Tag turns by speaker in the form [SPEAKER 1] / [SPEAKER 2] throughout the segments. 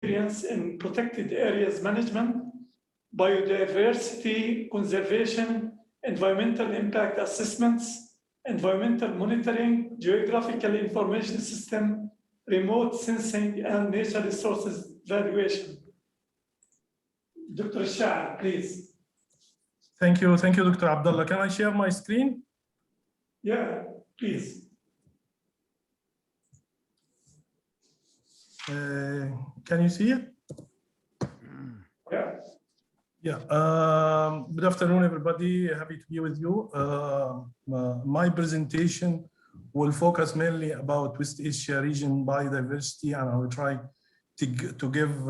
[SPEAKER 1] experience in protected areas management, biodiversity conservation, environmental impact assessments, environmental monitoring, geographical information system, remote sensing, and nature resources valuation. Dr. Shaer, please.
[SPEAKER 2] Thank you, Dr. Abdullah. Can I share my screen?
[SPEAKER 1] Yeah, please.
[SPEAKER 2] Can you see it?
[SPEAKER 1] Yeah.
[SPEAKER 2] Yeah. Good afternoon, everybody. Happy to be with you. My presentation will focus mainly about West Asia region biodiversity, and I will try to give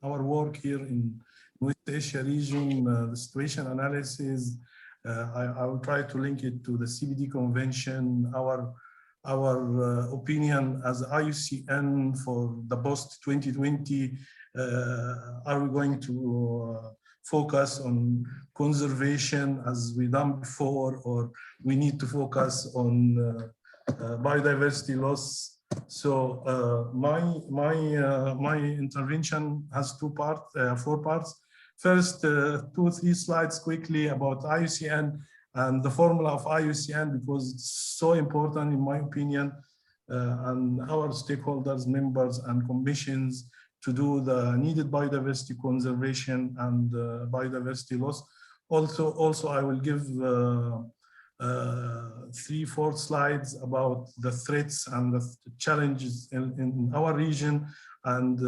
[SPEAKER 2] our work here in West Asia region, the situation analysis. I will try to link it to the CBD convention, our opinion as IUCN for the post 2020. Are we going to focus on conservation as we done before, or we need to focus on biodiversity loss? So my intervention has four parts. First, 2-3 slides quickly about IUCN and the formula of IUCN, because it's so important in my opinion, and our stakeholders, members and commissions to do the needed biodiversity conservation and biodiversity loss. Also I will give 3-4 slides about the threats and the challenges in our region, and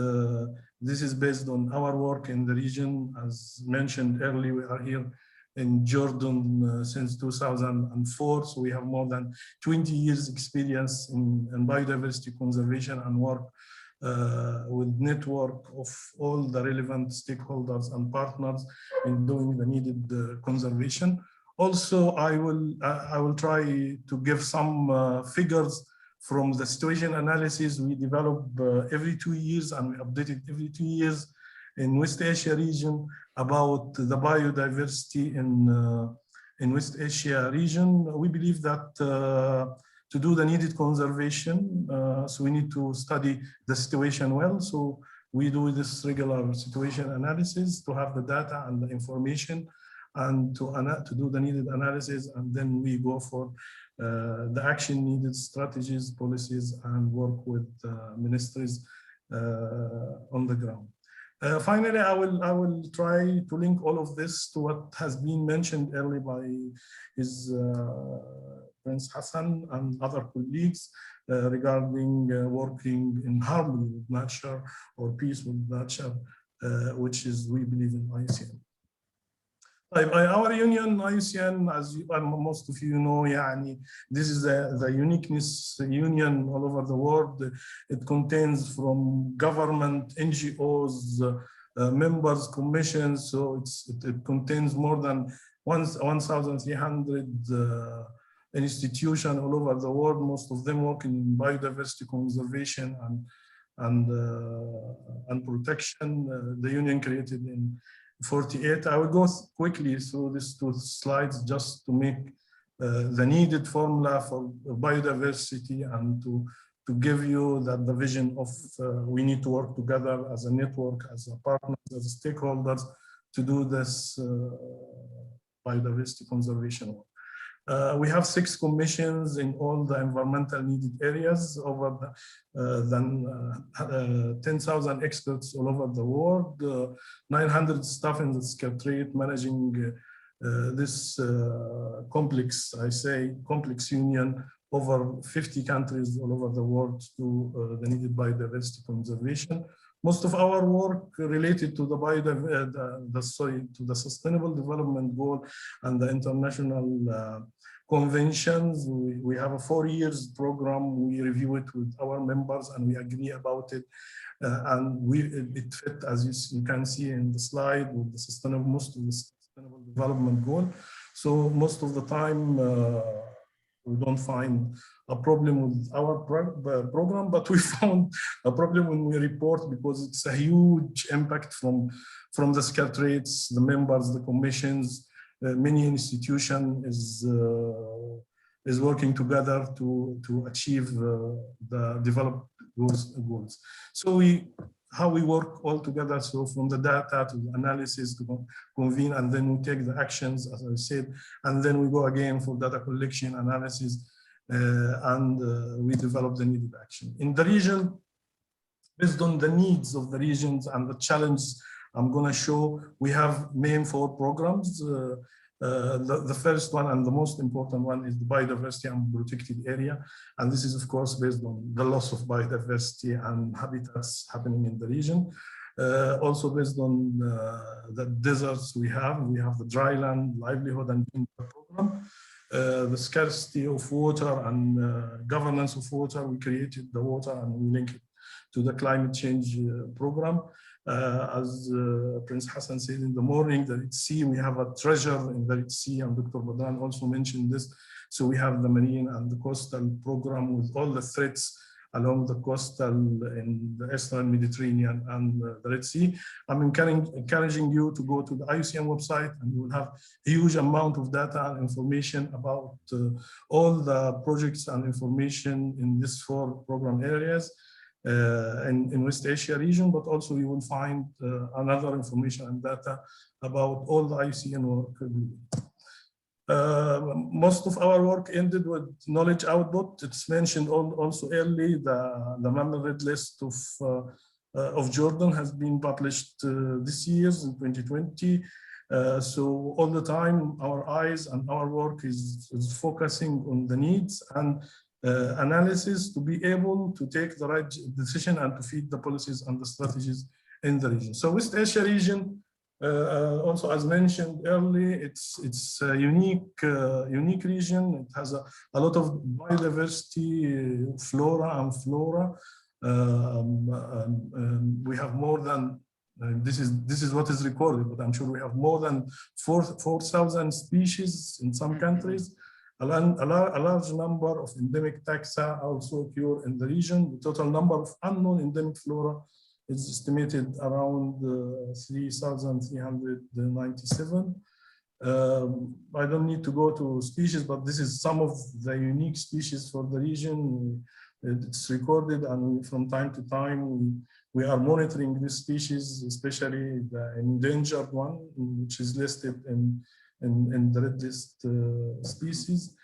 [SPEAKER 2] this is based on our work in the region. As mentioned earlier, we are here in Jordan since 2004, so we have more than 20 years experience in biodiversity conservation and work with network of all the relevant stakeholders and partners in doing the needed conservation. Also, I will try to give some figures from the situation analysis we develop every 2 years, and we update it every 2 years in West Asia region about the biodiversity in West Asia region. We believe that to do the needed conservation, so we need to study the situation well. So we do this regular situation analysis to have the data and the information, and to do the needed analysis, and then we go for the action needed, strategies, policies, and work with ministries on the ground. Finally, I will try to link all of this to what has been mentioned earlier by his Prince Hassan and other colleagues regarding working in harmony with nature or peace with nature, which is, we believe in IUCN. Our union, IUCN, as most of you know, this is the uniqueness union all over the world. It contains from government, NGOs, members, commissions, so it contains more than 1,300 institutions all over the world, most of them work in biodiversity conservation and protection. The union created in 48. I will go quickly through these 2 slides just to make the needed formula for biodiversity and to give you that the vision of we need to work together as a network, as a partner, as stakeholders to do this biodiversity conservation work. We have 6 commissions in all the environmental needed areas, over than 10,000 experts all over the world, 900 staff in the Secretariat managing this complex union over 50 countries all over the world to the needed biodiversity conservation. Most of our work related to the Sustainable Development Goal and the international conventions. We have a 4 years program. We review it with our members and we agree about it. And it fit, as you can see in the slide, with the most of the Sustainable Development Goal. So most of the time, we don't find a problem with our program, but we found a problem when we report, because it's a huge impact from the secretariats, the members, the commissions. Many institutions is working together to achieve the goals. So how we work all together. So from the data to the analysis to convene, and then we take the actions, as I said, and then we go again for data collection, analysis, and we develop the needed action. In the region, based on the needs of the regions and the challenges I'm going to show, we have main 4 programs. The first one and the most important one is the biodiversity and protected area. And this is, of course, based on the loss of biodiversity and habitats happening in the region. Also based on the deserts we have the dryland, livelihood and program. The scarcity of water and governance of water, we created the water and we link it to the climate change program. As Prince Hassan said in the morning, the Red Sea, we have a treasure in the Red Sea, and Dr. Badran also mentioned this. So we have the marine and the coastal program with all the threats along the coastal in the Eastern Mediterranean and the Red Sea. I'm encouraging you to go to the IUCN website, and you will have a huge amount of data and information about all the projects and information in these 4 program areas. In West Asia region, but also you will find another information and data about all the IUCN work. Most of our work ended with knowledge output. It's mentioned also early, the Mammal Red List of Jordan has been published this year in 2020. So all the time, our eyes and our work is focusing on the needs and analysis to be able to take the right decision and to feed the policies and the strategies in the region. So West Asia region, also as mentioned early, it's a unique region. It has a lot of biodiversity, flora and flora. We have more than this is what is recorded, but I'm sure we have more than 4,000 species in some countries. A large number of endemic taxa also occur in the region. The total number of unknown endemic flora is estimated around 3,397. I don't need to go to species, but this is some of the unique species for the region. It's recorded, and from time to time we are monitoring these species, especially the endangered one, which is listed in the red list species,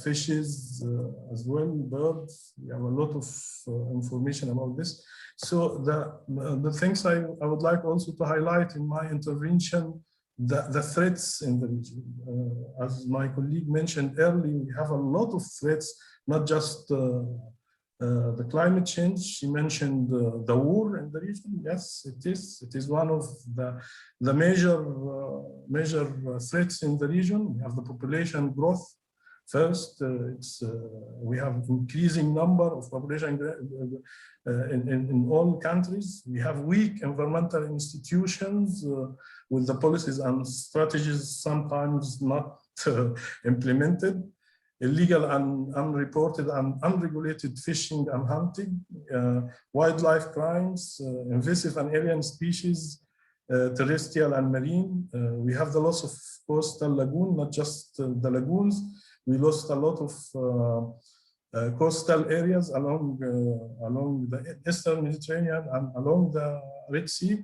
[SPEAKER 2] fishes as well, birds. We have a lot of information about this. So the things I would like also to highlight in my intervention, the threats in the region. As my colleague mentioned earlier, we have a lot of threats, not just the climate change. She mentioned the war in the region. Yes, it is. It is one of the major threats in the region. We have the population growth. First, we have increasing number of population in all countries. We have weak environmental institutions with the policies and strategies sometimes not implemented. Illegal and unreported and unregulated fishing and hunting, wildlife crimes, invasive and alien species, terrestrial and marine. We have the loss of coastal lagoon, not just the lagoons. We lost a lot of coastal areas along the Eastern Mediterranean and along the Red Sea.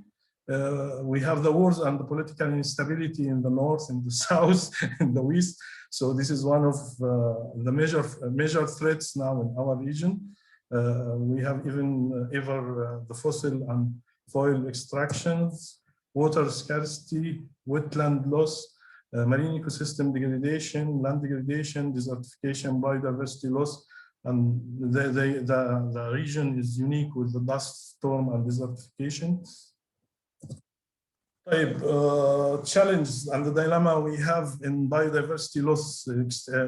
[SPEAKER 2] We have the wars and the political instability in the north, in the south, in the west. So this is one of the major threats now in our region. We have even the fossil and oil extractions, water scarcity, wetland loss, marine ecosystem degradation, land degradation, desertification, biodiversity loss. And the region is unique with the dust storm and desertification. Challenge and the dilemma we have in biodiversity loss.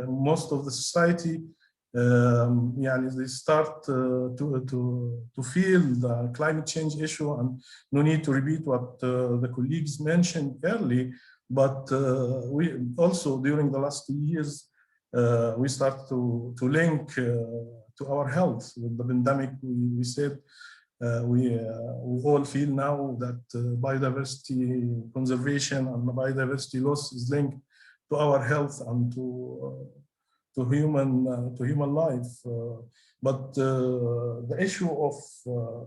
[SPEAKER 2] Most of the society, they start to feel the climate change issue, and no need to repeat what the colleagues mentioned early. But we also, during the last 2 years, we start to link to our health with the pandemic. We said we all feel now that biodiversity conservation and biodiversity loss is linked to our health and to human life. But the issue of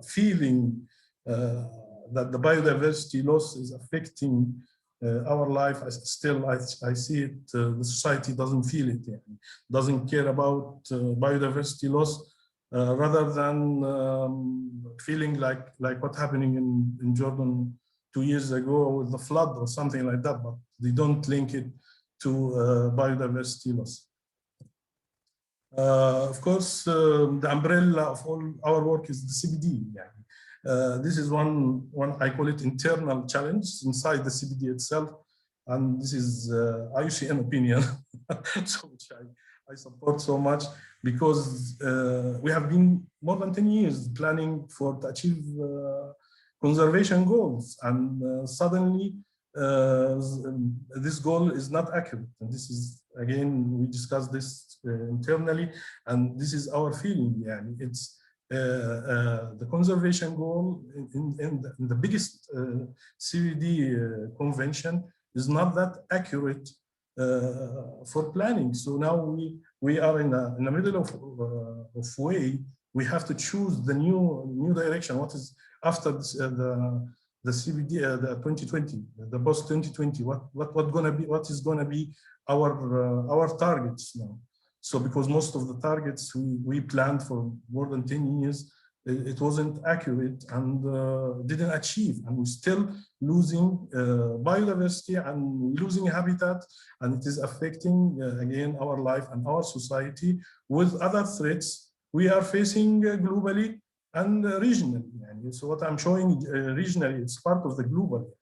[SPEAKER 2] feeling that the biodiversity loss is affecting our life, I see it. The society doesn't feel it, doesn't care about biodiversity loss, rather than feeling like what's happening in Jordan 2 years ago with the flood or something like that, but they don't link it to biodiversity loss. Of course, the umbrella of all our work is the CBD. This is one I call it internal challenge inside the CBD itself, and this is IUCN opinion, so which I support so much, because we have been more than 10 years planning to achieve conservation goals, and suddenly this goal is not accurate. And this is, again, we discussed this internally, and this is our feeling. It's the conservation goal in the biggest CBD convention is not that accurate for planning. So now we are in the middle of way. We have to choose the new direction. What is after this, the CBD, the 2020, the post 2020? What is gonna be our targets now? So because most of the targets we planned for more than 10 years, it wasn't accurate and didn't achieve, and we're still losing biodiversity and losing habitat, and it is affecting again our life and our society with other threats we are facing globally and regionally. So what I'm showing regionally, it's part of the global.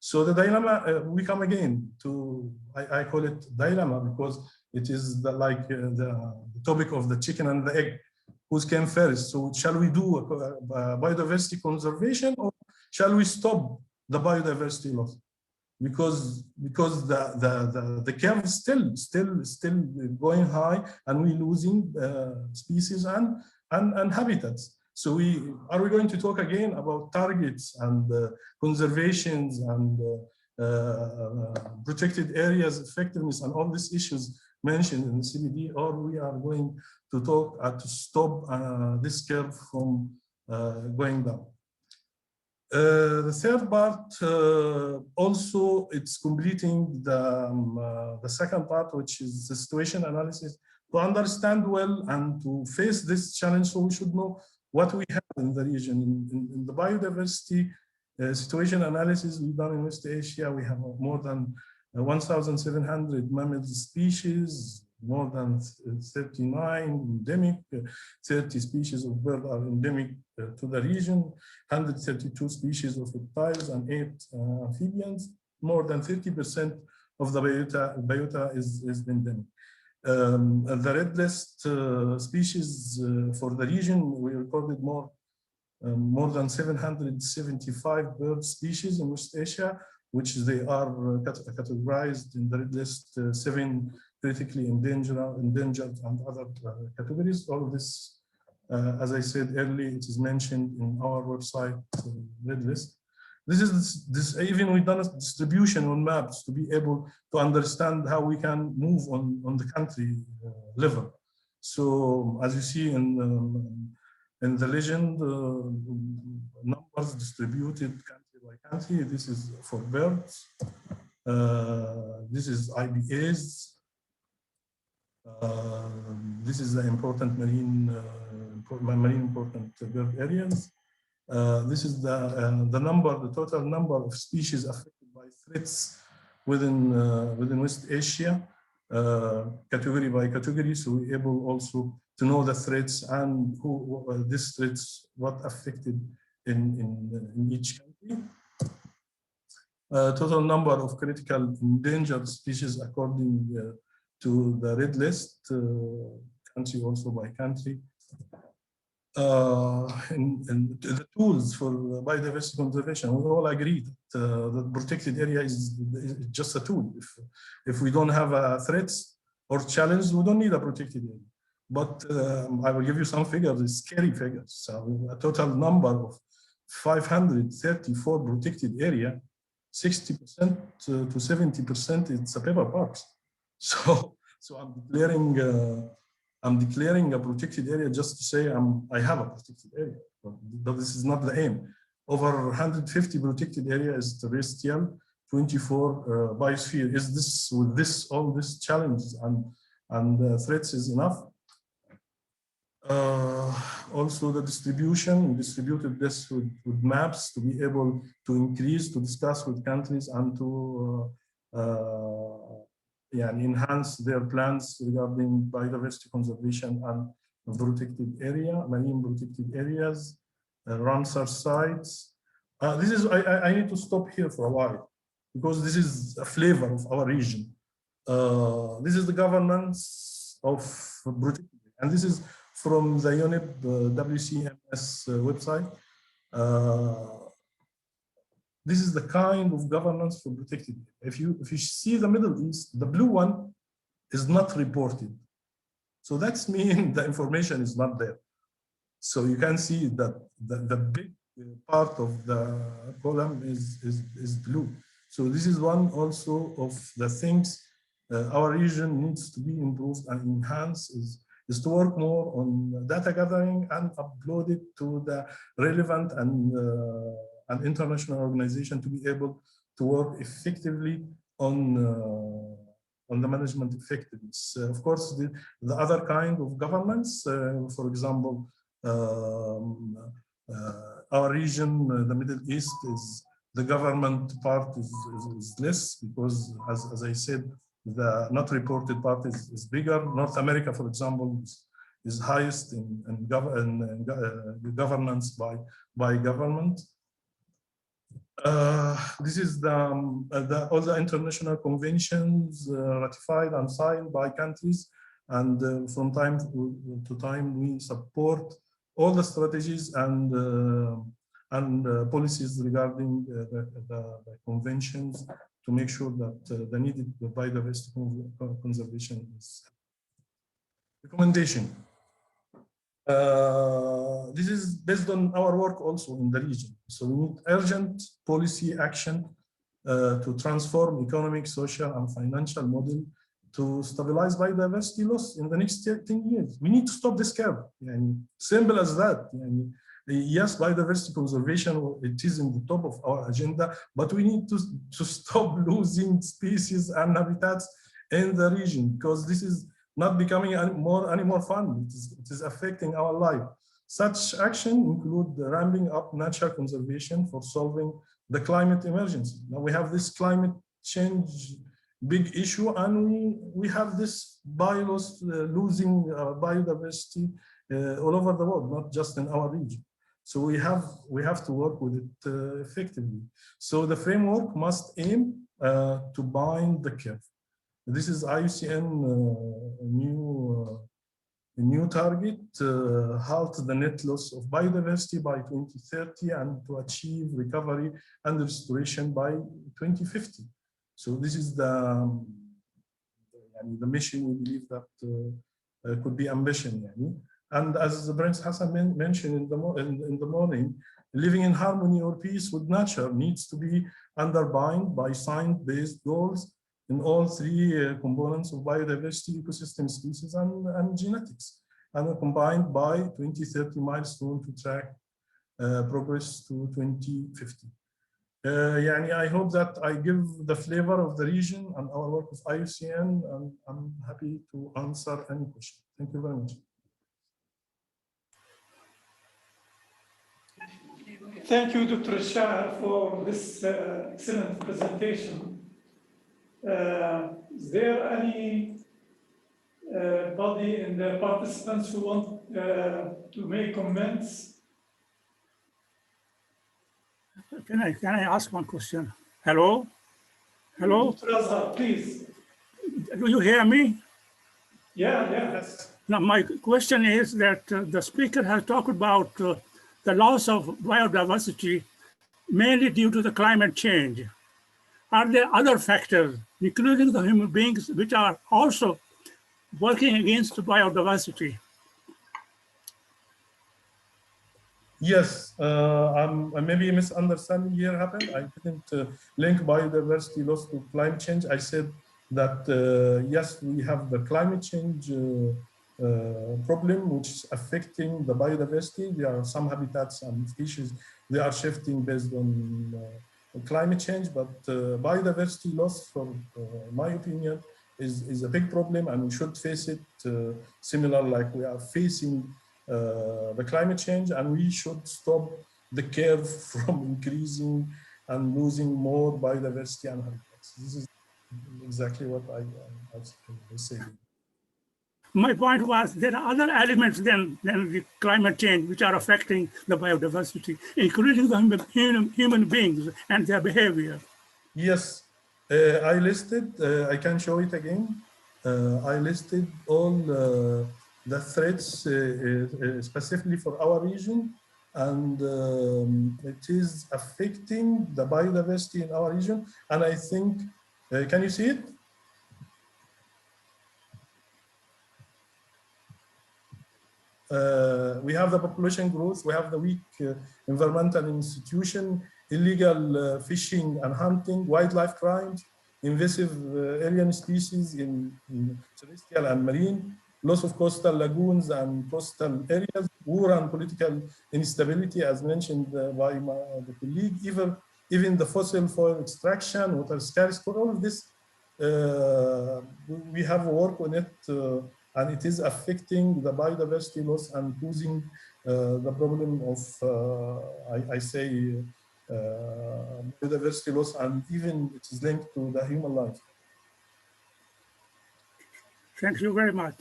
[SPEAKER 2] So the dilemma, we come again to, I call it dilemma, because it is the topic of the chicken and the egg. Who came first? So shall we do biodiversity conservation, or shall we stop the biodiversity loss? Because the curve is still going high, and we're losing species and habitats. So are we going to talk again about targets and conservations and protected areas effectiveness and all these issues mentioned in the CBD, or we are going to talk to stop this curve from going down? The third part also, it's completing the second part, which is the situation analysis, to understand well and to face this challenge. So we should know what we have in the region. In the biodiversity situation analysis we've done in West Asia, we have more than 1,700 mammal species, more than 39 endemic, 30 species of birds are endemic to the region, 132 species of reptiles and 8 amphibians. More than 30% of the biota is endemic. The red list species for the region, we recorded more than 775 bird species in West Asia, which they are categorized in the red list, 7 critically endangered and other categories. All of this, as I said earlier, it is mentioned in our website red list. This even we've done a distribution on maps to be able to understand how we can move on the country level. So as you see in the legend, numbers distributed country by country. This is for birds. This is IBAs. This is the important marine important bird areas. This is the total number of species affected by threats within West Asia, category by category. So we're able also to know the threats and these threats, what affected in each country. Total number of critical endangered species according to the red list, country also by country. And the tools for biodiversity conservation, we all agree that the protected area is just a tool. If we don't have threats or challenges, we don't need a protected area. But I will give you some figures, scary figures. So a total number of 534 protected area, 60% to 70% it's a paper parks. So I'm declaring a protected area just to say I have a protected area, but this is not the aim. Over 150 protected areas terrestrial, 24 biosphere. Is this with this all these challenges and threats is enough? Also the distribution, we distributed this with maps to be able to increase, to discuss with countries and to enhance their plans regarding biodiversity conservation and protected area, marine protected areas, Ramsar sites. This is, I need to stop here for a while because this is a flavor of our region. This is the governance of protected, and this is from the UNEP WCMS website. This is the kind of governance for protected. If you see the Middle East, the blue one is not reported. So that's mean the information is not there. So you can see that the big part of the column is blue. So this is one also of the things our region needs to be improved and enhanced is to work more on data gathering and upload it to the relevant and international organization to be able to work effectively on the management effectiveness. Of course, the other kind of governance, for example, our region, the Middle East, is the government part is less because, as I said, the not reported part is bigger. North America, for example, is highest in governance by government. This is all the international conventions ratified and signed by countries, and from time to time we support all the strategies and policies regarding the conventions to make sure that the needed biodiversity conservation is. Recommendation. This is based on our work also in the region. So we need urgent policy action to transform economic, social, and financial model to stabilize biodiversity loss in the next 10 years. We need to stop this curve. Simple as that. Yes, biodiversity conservation, it is in the top of our agenda, but we need to stop losing species and habitats in the region because this is not becoming any more fun. It is affecting our life. Such action include the ramping up nature conservation for solving the climate emergency. Now we have this climate change big issue, and we have this losing biodiversity all over the world, not just in our region. So we have to work with it effectively. So the framework must aim to bind the curve. This is IUCN new target, halt the net loss of biodiversity by 2030 and to achieve recovery and restoration by 2050. So this is the mission we believe that could be ambition. And as Prince Hassan mentioned in the morning, living in harmony or peace with nature needs to be underpinned by science-based goals in all three components of biodiversity, ecosystem, species, and genetics, and combined by 2030 milestone to track progress to 2050. I hope that I give the flavor of the region and our work with IUCN, and I'm happy to answer any question. Thank you very much.
[SPEAKER 1] Thank you, Dr. Shaer, for this excellent presentation. Is there any body in the participants who want to make comments?
[SPEAKER 3] Can I ask one question? Hello? Hello?
[SPEAKER 1] Dr. Azhar, please.
[SPEAKER 3] Do you hear me?
[SPEAKER 1] Yeah.
[SPEAKER 2] Yes.
[SPEAKER 3] Now, my question is that the speaker has talked about the loss of biodiversity mainly due to the climate change. Are there other factors, including the human beings, which are also working against biodiversity?
[SPEAKER 2] Yes, maybe a misunderstanding here happened. I didn't link biodiversity loss to climate change. I said that yes, we have the climate change problem, which is affecting the biodiversity. There are some habitats and species, they are shifting based on climate change, but biodiversity loss, from my opinion, is a big problem, and we should face it similar like we are facing the climate change, and we should stop the curve from increasing and losing more biodiversity and habitats. This is exactly what I say.
[SPEAKER 3] My point was there are other elements than the climate change which are affecting the biodiversity, including the human beings and their behavior.
[SPEAKER 2] Yes, I listed, I can show it again. I listed all the threats specifically for our region, and it is affecting the biodiversity in our region. And I think, can you see it? We have the population growth, we have the weak environmental institution, illegal fishing and hunting, wildlife crimes, invasive alien species in terrestrial and marine, loss of coastal lagoons and coastal areas, war and political instability, as mentioned by the colleague, even the fossil fuel extraction, water scarcity, all of this, we have work on it, and it is affecting the biodiversity loss and causing the problem of, I say, biodiversity loss, and even it is linked to the human life.
[SPEAKER 3] Thank you very much.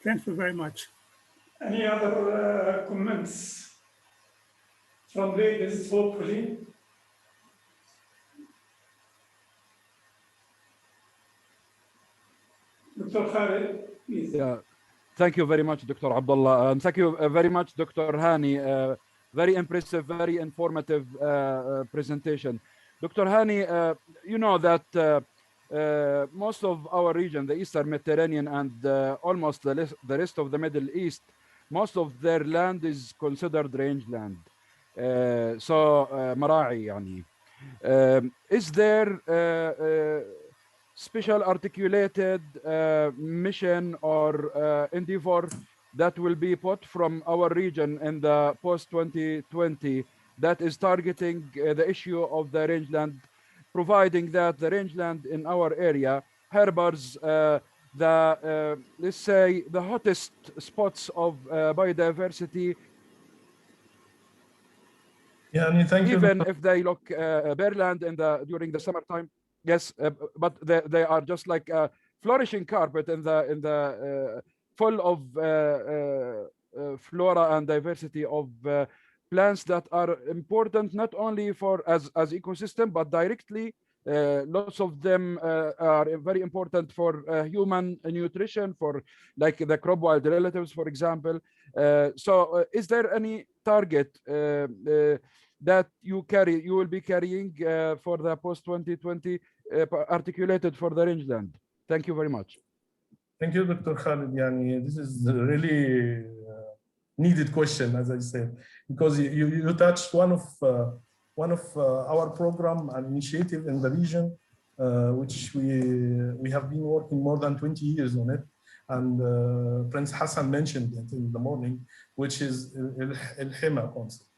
[SPEAKER 3] Thank you very much.
[SPEAKER 1] Any other comments from ladies, hopefully? Dr. Khalid, please.
[SPEAKER 4] Yeah, thank you very much, Dr. Abdullah, and thank you very much, Dr. Hany. Very impressive, very informative presentation. Dr. Hany, you know that most of our region, the Eastern Mediterranean and almost the rest of the Middle East, most of their land is considered rangeland. So, Mara'i, yani. Is there special articulated mission or endeavor that will be put from our region in the post-2020 that is targeting the issue of the rangeland, providing that the rangeland in our area harbors let's say, the hottest spots of biodiversity.
[SPEAKER 2] Yeah, I mean, thank you.
[SPEAKER 4] Even if they look bare land during the summertime, yes, but they are just like a flourishing carpet in the full of flora and diversity of plants that are important not only for as ecosystem, but directly lots of them are very important for human nutrition, for like the crop wild relatives, for example. So is there any target that you will be carrying for the post-2020 articulated for the rangeland? Thank you very much.
[SPEAKER 2] Thank you, Dr. Khalid. Yani, this is a really needed question, as I said, because you touched one of our program and initiative in the region, which we have been working more than 20 years on it. And Prince Hassan mentioned it in the morning, which is El Hema concept.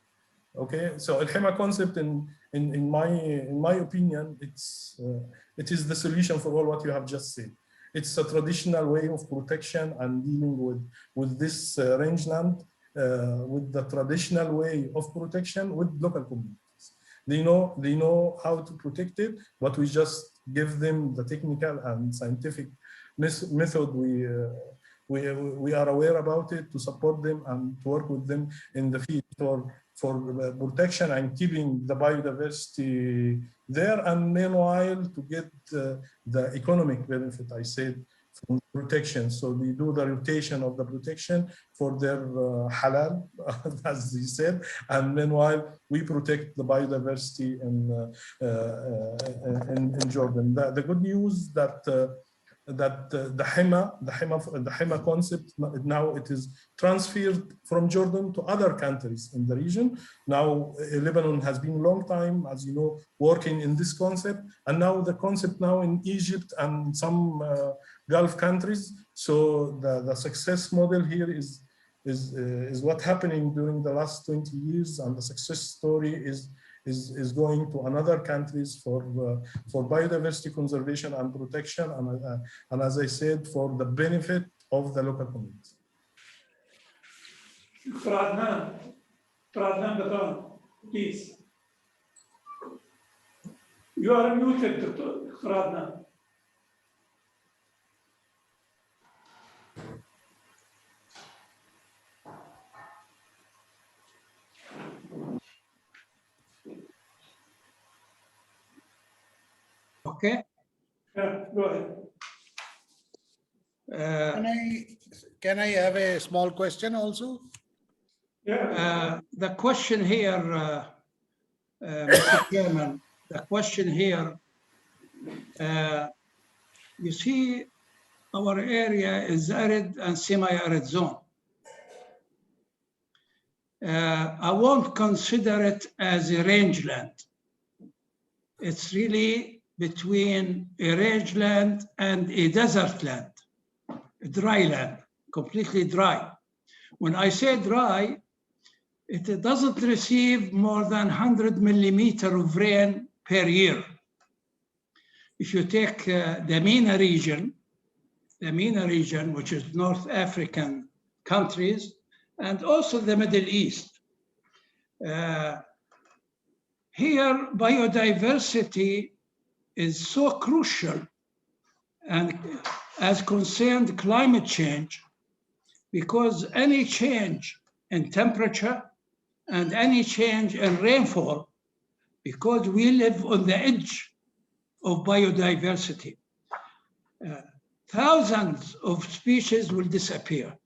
[SPEAKER 2] Okay, so El Hema concept, in my opinion, it is the solution for all what you have just said. It's a traditional way of protection and dealing with this rangeland, with the traditional way of protection with local communities. They know how to protect it, but we just give them the technical and scientific method. We are aware about it to support them and to work with them in the field for protection and keeping the biodiversity there, and meanwhile to get the economic benefit, I said, from protection. So they do the rotation of the protection for their halal, as you said, and meanwhile we protect the biodiversity in Jordan. The good news that that the Hema concept, now it is transferred from Jordan to other countries in the region. Now Lebanon has been a long time, as you know, working in this concept, and now the concept now in Egypt and some Gulf countries. So the success model here is what happening during the last 20 years, and the success story is going to another countries for biodiversity conservation and protection, and as I said, for the benefit of the local community.
[SPEAKER 1] Dr. Adnan, please. You are muted, Dr. Adnan.
[SPEAKER 5] Okay.
[SPEAKER 1] Yeah, go ahead.
[SPEAKER 5] Can I have a small question also?
[SPEAKER 1] Yeah.
[SPEAKER 5] The question here, Mr. Chairman, the question here, you see, our area is arid and semi-arid zone. I won't consider it as a rangeland. It's really between a rangeland and a desert land, a dry land, completely dry. When I say dry, it doesn't receive more than 100 millimeters of rain per year. If you take the MENA region, which is North African countries, and also the Middle East, here biodiversity is so crucial, and as concerned climate change, because any change in temperature and any change in rainfall, because we live on the edge of biodiversity, thousands of species will disappear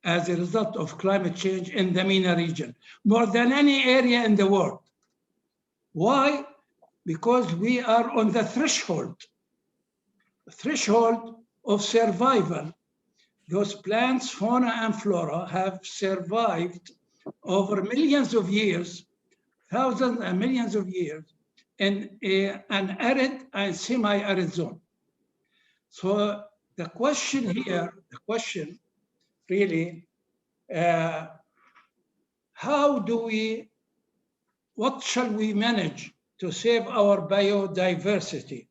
[SPEAKER 5] as a result of climate change in the MENA region, more than any area in the world. Why? Because we are on the threshold of survival. Those plants, fauna and flora, have survived over millions of years, thousands and millions of years, in an arid and semi-arid zone. So the question here, really, what shall we manage to save our biodiversity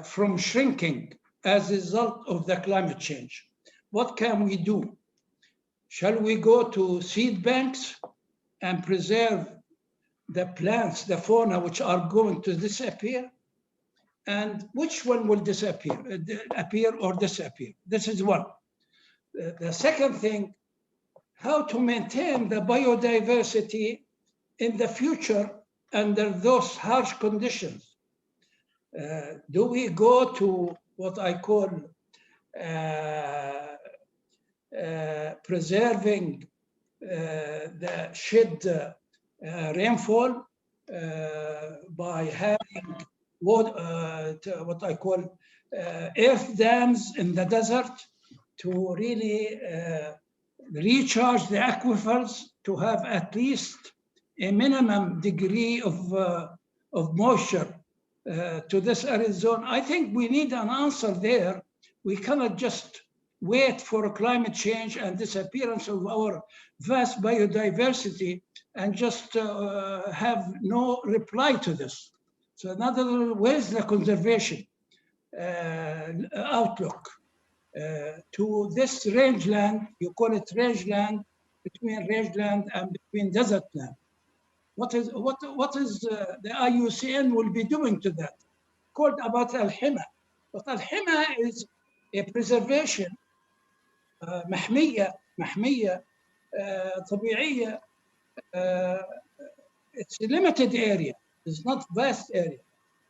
[SPEAKER 5] from shrinking as a result of the climate change? What can we do? Shall we go to seed banks and preserve the plants, the fauna, which are going to disappear? And which one will appear or disappear? This is one. The second thing, how to maintain the biodiversity in the future under those harsh conditions. Do we go to what I call preserving the shed rainfall by having what I call earth dams in the desert to really recharge the aquifers, to have at least a minimum degree of moisture to this arid zone? I think we need an answer there. We cannot just wait for climate change and disappearance of our vast biodiversity and just have no reply to this. So in other words, where's the conservation outlook to this rangeland? You call it rangeland, between rangeland and between desert land. What is the IUCN will be doing to that? Called about Al-Hema. But Al-Hema is a preservation محمية طبيعية. It's a limited area. It's not vast area.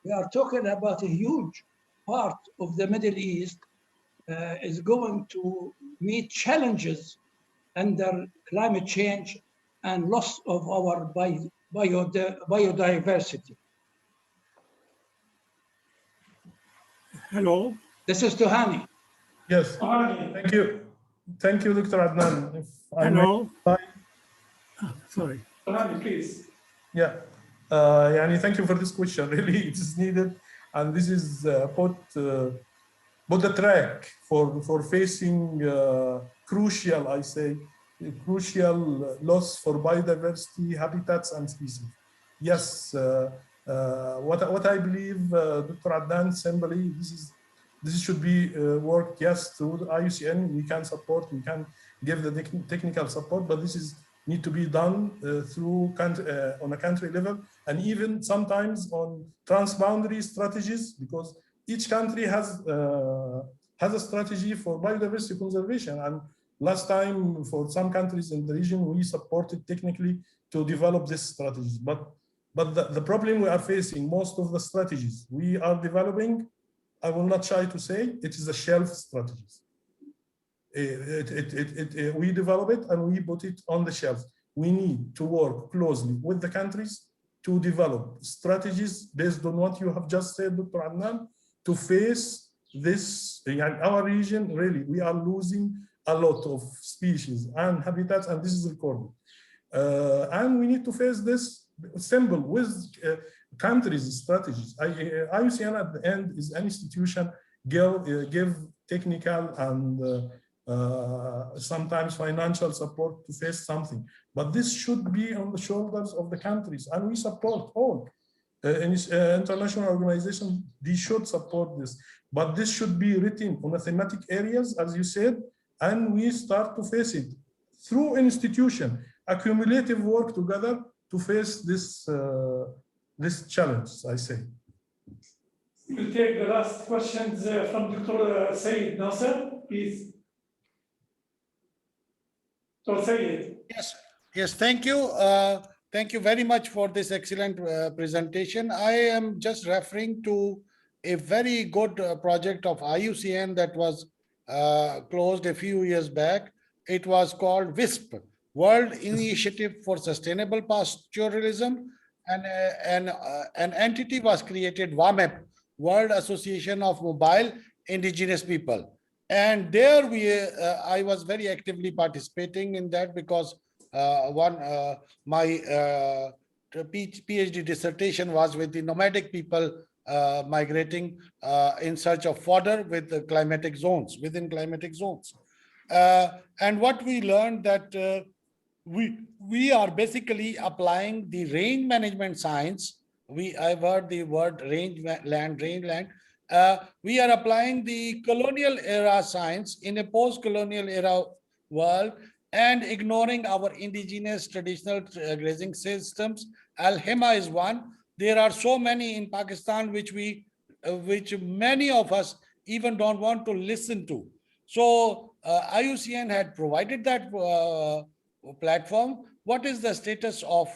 [SPEAKER 5] We are talking about a huge part of the Middle East is going to meet challenges under climate change and loss of our biodiversity.
[SPEAKER 3] Hello.
[SPEAKER 5] This is to Hany.
[SPEAKER 2] Yes,
[SPEAKER 1] Hany.
[SPEAKER 2] thank you. Thank you, Dr. Adnan. If I may
[SPEAKER 3] Hello.
[SPEAKER 2] reply.
[SPEAKER 3] Sorry.
[SPEAKER 1] Hany, please.
[SPEAKER 2] Yeah, yani, thank you for this question. Really, it is needed, and this is put the track for facing crucial, I say, crucial loss for biodiversity, habitats, and species. Yes, what I believe, Dr. Adnan, simply this should be worked, yes, through the IUCN. We can support, we can give the technical support, but this is need to be done through on a country level, and even sometimes on transboundary strategies, because each country has a strategy for biodiversity conservation. And last time, for some countries in the region, we supported technically to develop these strategies. But the problem we are facing, most of the strategies we are developing, I will not shy to say, it is a shelf strategies. We develop it and we put it on the shelf. We need to work closely with the countries to develop strategies based on what you have just said, Dr. Adnan, to face this. In our region, really, we are losing a lot of species and habitats, and this is recorded. And we need to face this symbol with countries' strategies. IUCN at the end is an institution give technical and sometimes financial support to face something, but this should be on the shoulders of the countries, and we support all international organizations. They should support this, but this should be written on a thematic areas, as you said, and we start to face it through institution, accumulative work together to face this this challenge, I say.
[SPEAKER 1] We'll take the last questions from Dr. Saeed Nasser, please. Dr. Saeed.
[SPEAKER 6] Yes, thank you. Thank you very much for this excellent presentation. I am just referring to a very good project of IUCN that was closed a few years back. It was called WISP, World Initiative for Sustainable Pastoralism, and an entity was created, WAMEP, World Association of Mobile Indigenous People. And there I was very actively participating in that, because my PhD dissertation was with the nomadic people migrating in search of fodder with the climatic zones, within climatic zones. And what we learned that we are basically applying the range management science. I've heard the word rangeland. We are applying the colonial era science in a post-colonial era world and ignoring our indigenous traditional grazing systems. Al-Hema is one. There are so many in Pakistan which many of us even don't want to listen to. So IUCN had provided that platform. What is the status of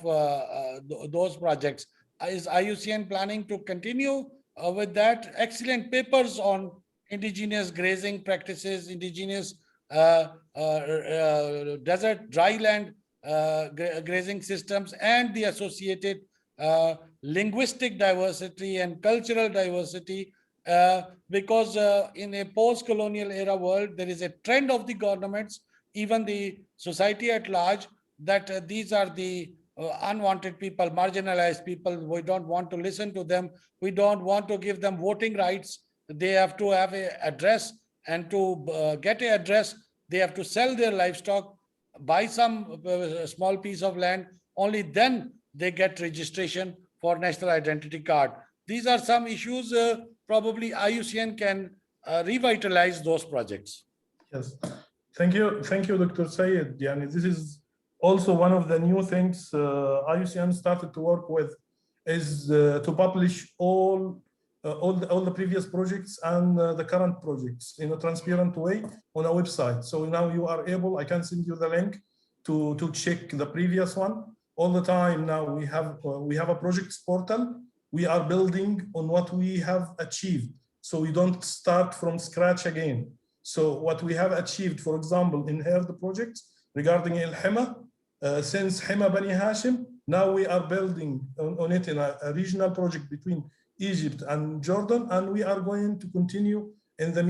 [SPEAKER 6] those projects? Is IUCN planning to continue with that? Excellent papers on indigenous grazing practices, indigenous desert dryland grazing systems, and the associated linguistic diversity and cultural diversity, because in a post-colonial era world, there is a trend of the governments, even the society at large, that these are the unwanted people, marginalized people. We don't want to listen to them. We don't want to give them voting rights. They have to have an address, and to get an address, they have to sell their livestock, buy some small piece of land. Only then they get registration for national identity card. These are some issues. Probably IUCN can revitalize those projects.
[SPEAKER 2] Yes, thank you, Dr. Sayed. Yani, this is also one of the new things IUCN started to work with, is to publish all the previous projects and the current projects in a transparent way on a website. So now you are able, I can send you the link to check the previous one. All the time now we have a projects portal. We are building on what we have achieved, so we don't start from scratch again. So what we have achieved, for example, in here the projects regarding Al-Hema, since Hema Bani Hashim, now we are building on it in a regional project between Egypt, and Jordan, and we are going to continue in the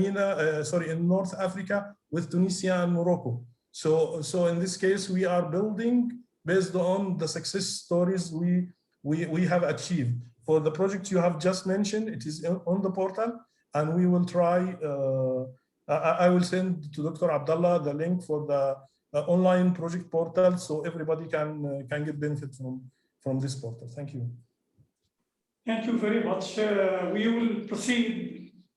[SPEAKER 2] in North Africa with Tunisia and Morocco. So in this case, we are building based on the success stories we have achieved. For the project you have just mentioned, it is on the portal, and we will try. I will send to Dr. Abdullah the link for the online project portal, so everybody can get benefit from this portal. Thank you.
[SPEAKER 1] Thank you very much. We will proceed